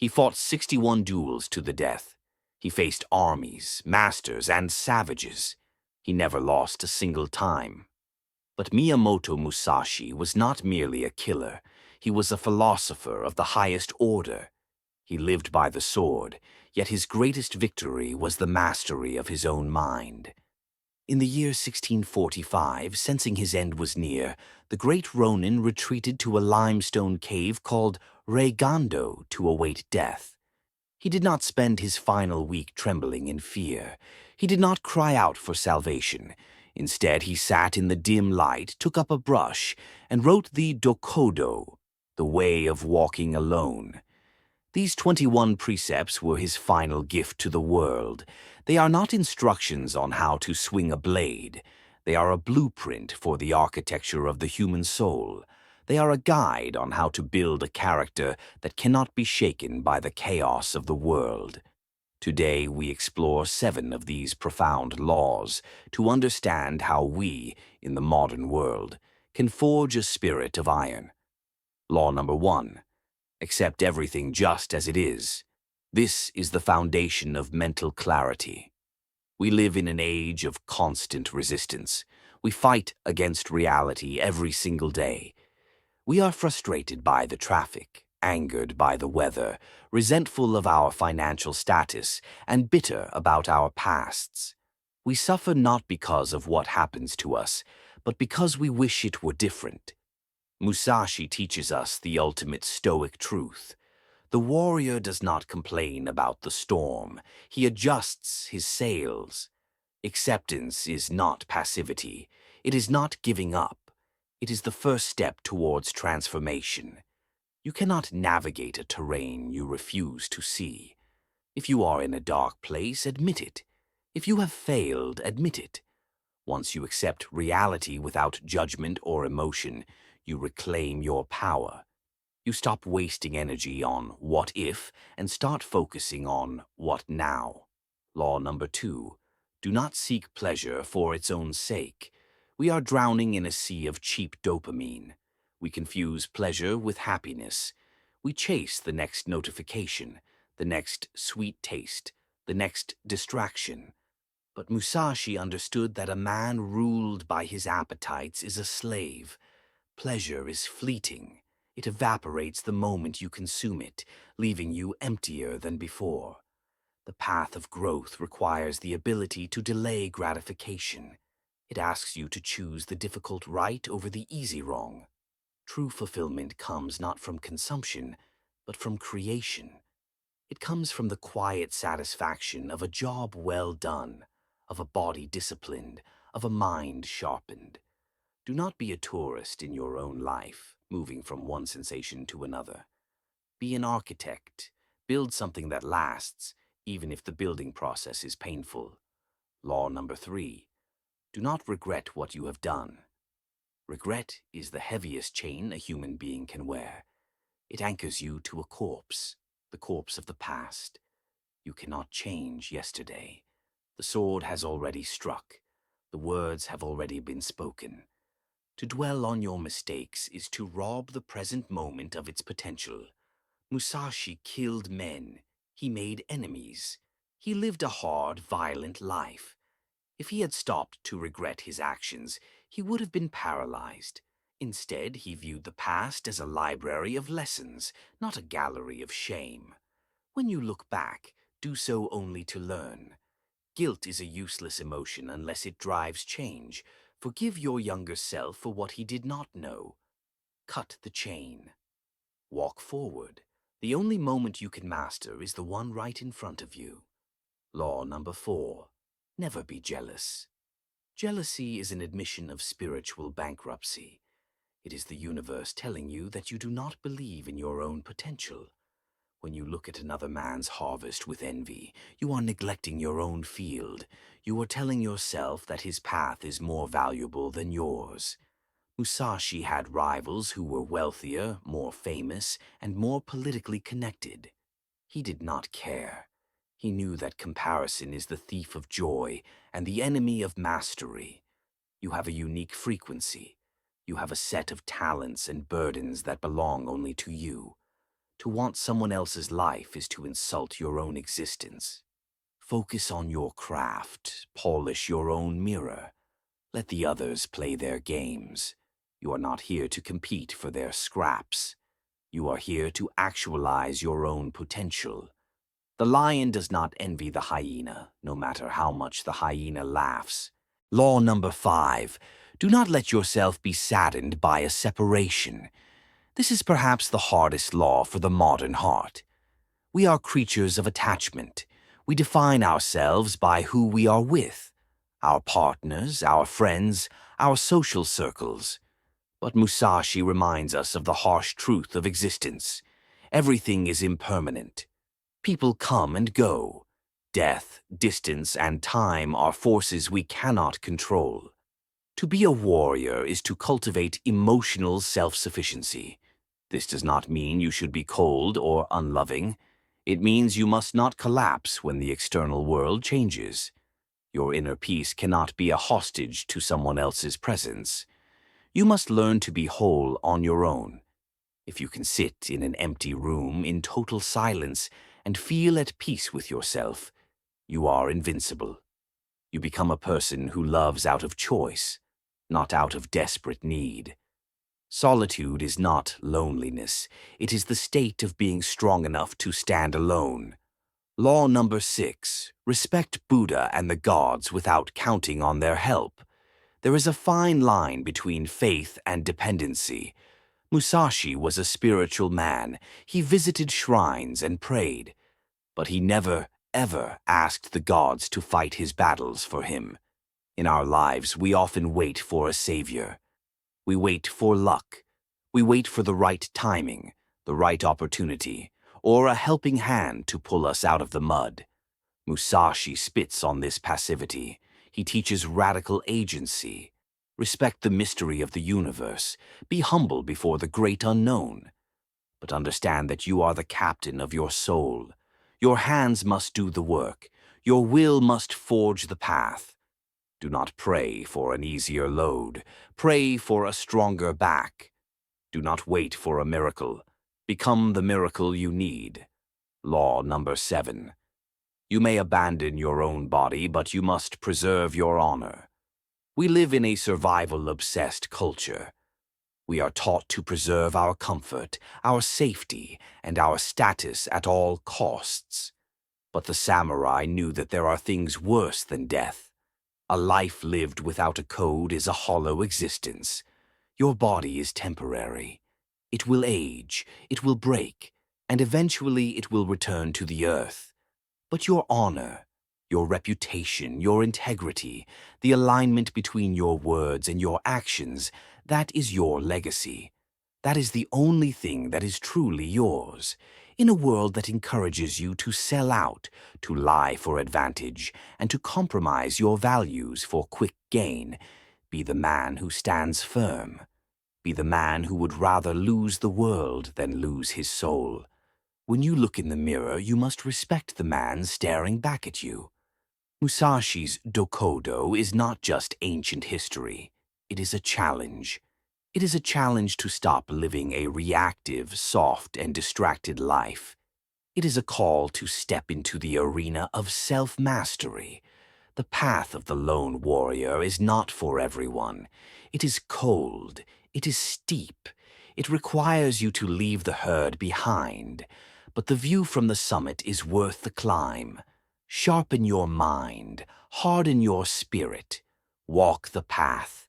He fought 61 duels to the death. He faced armies, masters, and savages. He never lost a single time. But Miyamoto Musashi was not merely a killer. He was a philosopher of the highest order. He lived by the sword, yet his greatest victory was the mastery of his own mind. In the year 1645, sensing his end was near, the great Ronin retreated to a limestone cave called Reigando to await death. He did not spend his final week trembling in fear. He did not cry out for salvation. Instead, he sat in the dim light, took up a brush, and wrote the Dokkodo, the way of walking alone. These 21 precepts were his final gift to the world. They are not instructions on how to swing a blade. They are a blueprint for the architecture of the human soul. They are a guide on how to build a character that cannot be shaken by the chaos of the world. Today, we explore 7 of these profound laws to understand how we, in the modern world, can forge a spirit of iron. Law number 1. Accept everything just as it is. This is the foundation of mental clarity. We live in an age of constant resistance. We fight against reality every single day. We are frustrated by the traffic, angered by the weather, resentful of our financial status, and bitter about our pasts. We suffer not because of what happens to us, but because we wish it were different. Musashi teaches us the ultimate stoic truth. The warrior does not complain about the storm. He adjusts his sails. Acceptance is not passivity. It is not giving up. It is the first step towards transformation. You cannot navigate a terrain you refuse to see. If you are in a dark place, admit it. If you have failed, admit it. Once you accept reality without judgment or emotion, you reclaim your power. You stop wasting energy on what if and start focusing on what now. Law number 2. Do not seek pleasure for its own sake. We are drowning in a sea of cheap dopamine. We confuse pleasure with happiness. We chase the next notification, the next sweet taste, the next distraction. But Musashi understood that a man ruled by his appetites is a slave. Pleasure is fleeting. It evaporates the moment you consume it, leaving you emptier than before. The path of growth requires the ability to delay gratification. It asks you to choose the difficult right over the easy wrong. True fulfillment comes not from consumption, but from creation. It comes from the quiet satisfaction of a job well done, of a body disciplined, of a mind sharpened. Do not be a tourist in your own life, moving from one sensation to another. Be an architect. Build something that lasts, even if the building process is painful. Law number 3. Do not regret what you have done. Regret is the heaviest chain a human being can wear. It anchors you to a corpse, the corpse of the past. You cannot change yesterday. The sword has already struck. The words have already been spoken. To dwell on your mistakes is to rob the present moment of its potential. Musashi killed men. He made enemies. He lived a hard, violent life. If he had stopped to regret his actions, he would have been paralyzed. Instead, he viewed the past as a library of lessons, not a gallery of shame. When you look back, do so only to learn. Guilt is a useless emotion unless it drives change. Forgive your younger self for what he did not know. Cut the chain. Walk forward. The only moment you can master is the one right in front of you. Law number 4. Never be jealous. Jealousy is an admission of spiritual bankruptcy. It is the universe telling you that you do not believe in your own potential. When you look at another man's harvest with envy, you are neglecting your own field. You are telling yourself that his path is more valuable than yours. Musashi had rivals who were wealthier, more famous, and more politically connected. He did not care. He knew that comparison is the thief of joy and the enemy of mastery. You have a unique frequency. You have a set of talents and burdens that belong only to you. To want someone else's life is to insult your own existence. Focus on your craft, polish your own mirror. Let the others play their games. You are not here to compete for their scraps. You are here to actualize your own potential. The lion does not envy the hyena, no matter how much the hyena laughs. Law number 5. Do not let yourself be saddened by a separation. This is perhaps the hardest law for the modern heart. We are creatures of attachment. We define ourselves by who we are with, our partners, our friends, our social circles. But Musashi reminds us of the harsh truth of existence. Everything is impermanent. People come and go. Death, distance, and time are forces we cannot control. To be a warrior is to cultivate emotional self-sufficiency. This does not mean you should be cold or unloving. It means you must not collapse when the external world changes. Your inner peace cannot be a hostage to someone else's presence. You must learn to be whole on your own. If you can sit in an empty room in total silence and feel at peace with yourself, you are invincible. You become a person who loves out of choice, not out of desperate need. Solitude is not loneliness. It is the state of being strong enough to stand alone. Law number 6. Respect Buddha and the gods without counting on their help. There is a fine line between faith and dependency. Musashi was a spiritual man. He visited shrines and prayed. But he never, ever asked the gods to fight his battles for him. In our lives, we often wait for a savior. We wait for luck. We wait for the right timing, the right opportunity, or a helping hand to pull us out of the mud. Musashi spits on this passivity. He teaches radical agency. Respect the mystery of the universe. Be humble before the great unknown. But understand that you are the captain of your soul. Your hands must do the work. Your will must forge the path. Do not pray for an easier load. Pray for a stronger back. Do not wait for a miracle. Become the miracle you need. Law number 7. You may abandon your own body, but you must preserve your honor. We live in a survival-obsessed culture. We are taught to preserve our comfort, our safety, and our status at all costs. But the samurai knew that there are things worse than death. A life lived without a code is a hollow existence. Your body is temporary. It will age, it will break, and eventually it will return to the earth. But your honor, your reputation, your integrity, the alignment between your words and your actions, that is your legacy. That is the only thing that is truly yours. In a world that encourages you to sell out, to lie for advantage, and to compromise your values for quick gain, be the man who stands firm. Be the man who would rather lose the world than lose his soul. When you look in the mirror, you must respect the man staring back at you. Musashi's Dokkodo is not just ancient history. It is a challenge. It is a challenge to stop living a reactive, soft, and distracted life. It is a call to step into the arena of self-mastery. The path of the lone warrior is not for everyone. It is cold. It is steep. It requires you to leave the herd behind. But the view from the summit is worth the climb. Sharpen your mind. Harden your spirit. Walk the path.